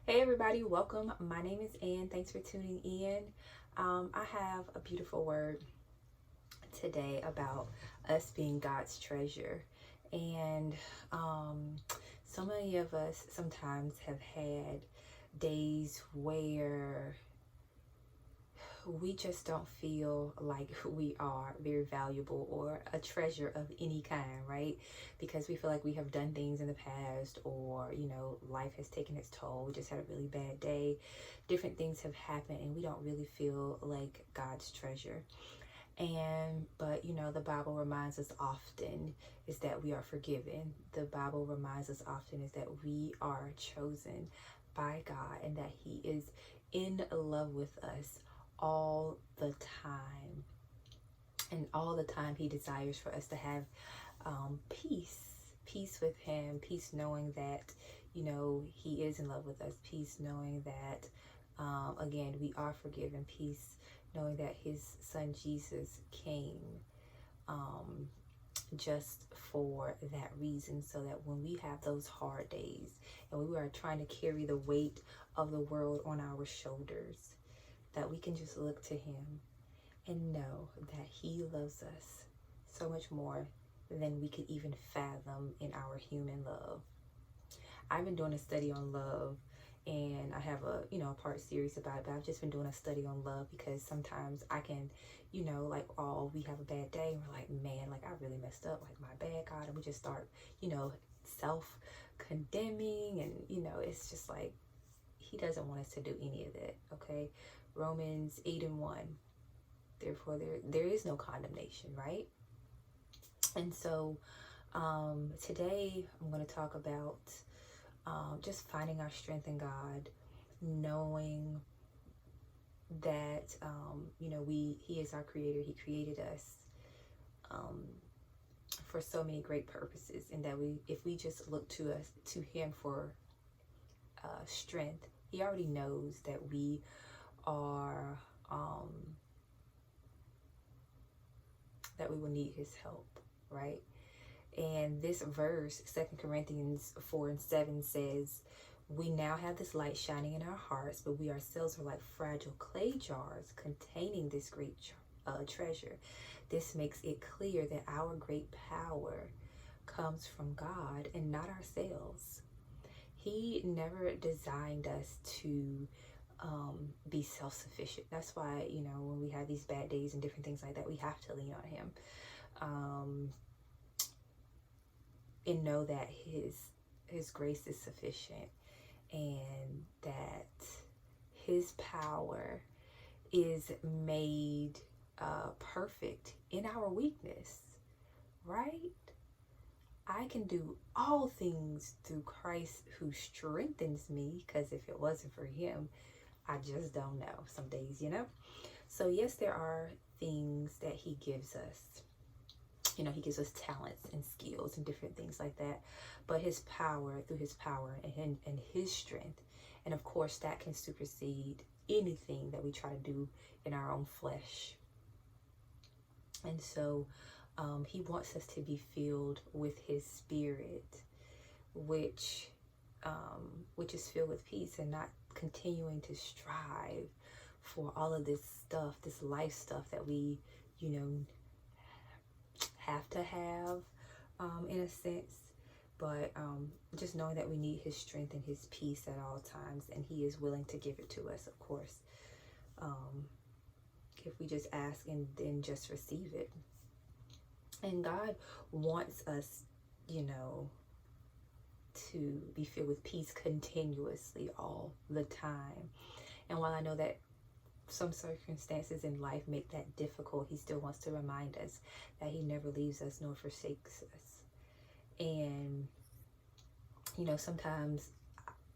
Hey everybody, welcome. My name is Ann. Thanks for tuning in. I have a beautiful word today about us being God's treasure. And so many of us sometimes have had days where we just don't feel like we are very valuable or a treasure of any kind, right? Because we feel like we have done things in the past, or life has taken its toll. We just had a really bad day. Different things have happened and we don't really feel like God's treasure. But the Bible reminds us often is that we are forgiven. The Bible reminds us often is that we are chosen by God and that He is in love with us all the time. And all the time He desires for us to have peace with Him, peace knowing that He is in love with us, peace knowing that again we are forgiven, peace knowing that His Son Jesus came just for that reason, so that when we have those hard days and we are trying to carry the weight of the world on our shoulders, that we can just look to Him and know that He loves us so much more than we could even fathom in our human love. I've been doing a study on love, and I have a part series about it, but I've just been doing a study on love because sometimes I can, like, we have a bad day and we're like, man, like I really messed up, like my bad, God, and we just start, self condemning, and it's just like He doesn't want us to do any of that. Okay, Romans 8:1. Therefore, there is no condemnation, right? And so today I'm going to talk about just finding our strength in God, knowing that He is our creator. He created us for so many great purposes, and that if we just look to Him for strength, He already knows that we are that we will need His help, right? And this verse, 2 Corinthians 4:7 says, we now have this light shining in our hearts, but we ourselves are like fragile clay jars containing this great treasure. This makes it clear that our great power comes from God and not ourselves. He never designed us to be self-sufficient. That's why, when we have these bad days and different things like that, we have to lean on Him. And know that his grace is sufficient, and that His power is made perfect in our weakness, right? I can do all things through Christ who strengthens me, because if it wasn't for Him, I just don't know some days, So yes, there are things that He gives us. He gives us talents and skills and different things like that. But through His power and His strength, and of course that can supersede anything that we try to do in our own flesh. And so He wants us to be filled with His Spirit, which is filled with peace, and not continuing to strive for all of this stuff, this life stuff that we, have to have in a sense. But just knowing that we need His strength and His peace at all times, and He is willing to give it to us, of course, if we just ask and then just receive it. And God wants us, to be filled with peace continuously all the time. And while I know that some circumstances in life make that difficult, He still wants to remind us that He never leaves us nor forsakes us. And sometimes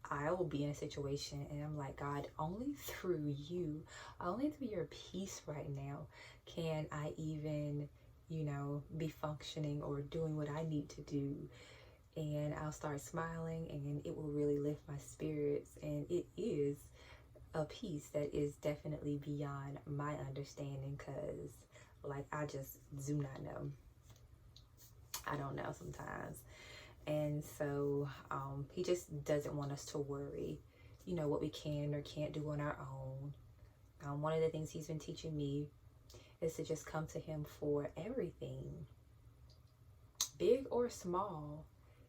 I will be in a situation and I'm like, God, only through You, only through Your peace right now can I even be functioning or doing what I need to do. And I'll start smiling, and it will really lift my spirits. And it is a peace that is definitely beyond my understanding, because like I just do not know. I don't know sometimes. And so He just doesn't want us to worry what we can or can't do on our own. One of the things he's been teaching me is to just come to him for everything, big or small.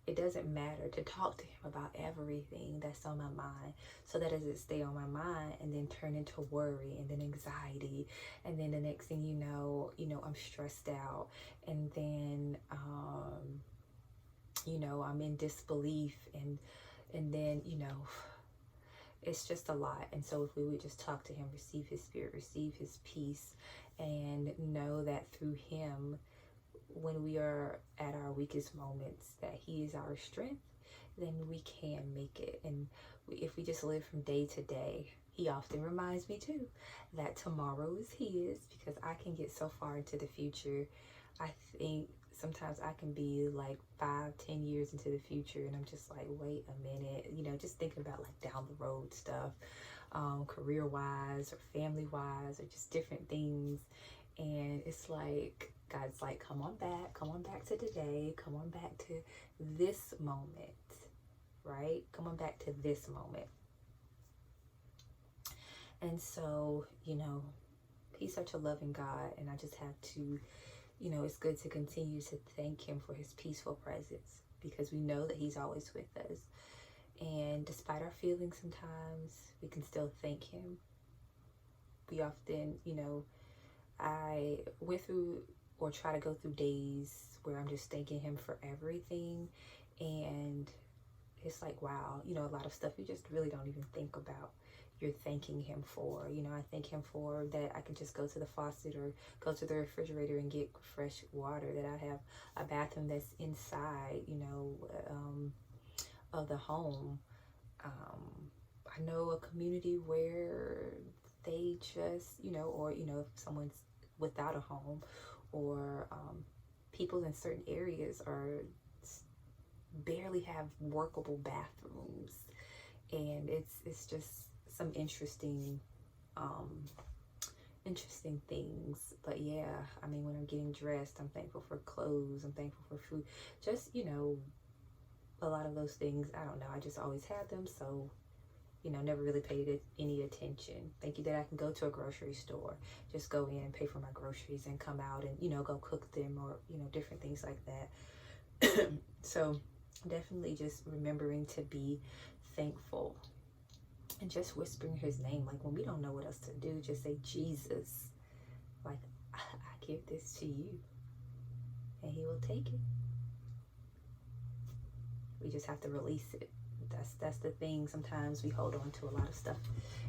It doesn't matter, to talk to him about everything that's on my mind, so that as it stay on my mind and then turn into worry and then anxiety, and then the next thing you know, I'm stressed out, and then I'm in disbelief, and then it's just a lot. And so if we would just talk to him, receive his spirit, receive his peace, and know that through him, when we are at our weakest moments, that he is our strength, then we can make it. And if we just live from day to day, he often reminds me too that tomorrow is his, because I can get so far into the future. I think sometimes I can be like 5-10 years into the future, and I'm just like, wait a minute, just thinking about like down the road stuff, career wise or family wise, or just different things. And it's like, God's like, come on back to today, come on back to this moment, right? Come on back to this moment. And so, he's such a loving God, and I just have to, it's good to continue to thank him for his peaceful presence, because we know that he's always with us. And despite our feelings sometimes, we can still thank him. We often, I went through or try to go through days where I'm just thanking him for everything. And it's like, wow, a lot of stuff you just really don't even think about. You're thanking him for, I thank him for that I can just go to the faucet or go to the refrigerator and get fresh water, that I have a bathroom that's inside, of the home. I know a community where they just, or, if someone's without a home, or people in certain areas barely have workable bathrooms. And it's just some interesting things. But yeah, when I'm getting dressed, I'm thankful for clothes, I'm thankful for food, just a lot of those things. I don't know, I just always had them, so never really paid any attention. Thank you that I can go to a grocery store, just go in, pay for my groceries, and come out and go cook them, or different things like that. So definitely just remembering to be thankful, and just whispering his name. Like when we don't know what else to do, just say, Jesus, like, I give this to you, and he will take it. We just have to release it. That's the thing. Sometimes we hold on to a lot of stuff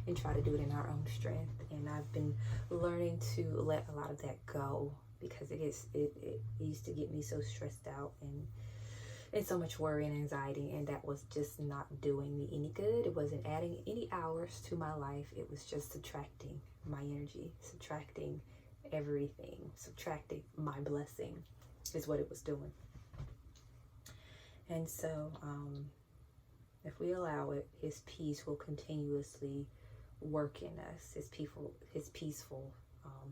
and try to do it in our own strength. And I've been learning to let a lot of that go, because it used to get me so stressed out and so much worry and anxiety, and that was just not doing me any good. It wasn't adding any hours to my life. It was just subtracting my energy, subtracting everything, subtracting my blessing is what it was doing. And so if we allow it, his peace will continuously work in us, his peaceful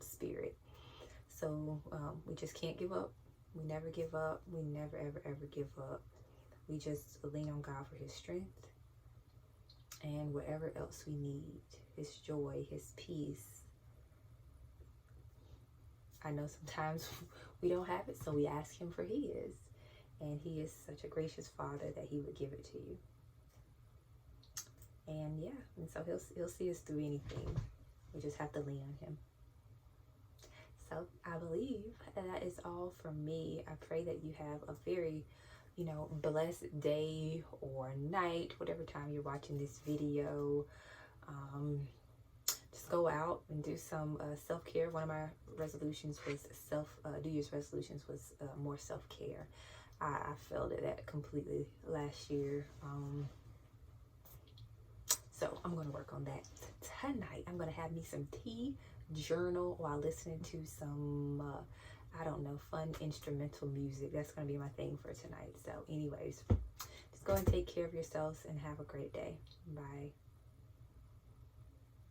spirit. So we just can't give up. We never give up. We never, ever, ever give up. We just lean on God for his strength and whatever else we need, his joy, his peace. I know sometimes we don't have it, so we ask him for his. And he is such a gracious Father that he would give it to you. And yeah, and so he'll see us through anything. We just have to lean on him. So I believe that is all from me. I pray that you have a very, blessed day or night, whatever time you're watching this video. Just go out and do some self-care. One of my resolutions was New Year's resolutions was more self-care. I failed at that completely last year. So I'm going to work on that tonight. I'm going to have me some tea, journal while listening to some, fun instrumental music. That's going to be my thing for tonight. So anyways, just go and take care of yourselves and have a great day. Bye.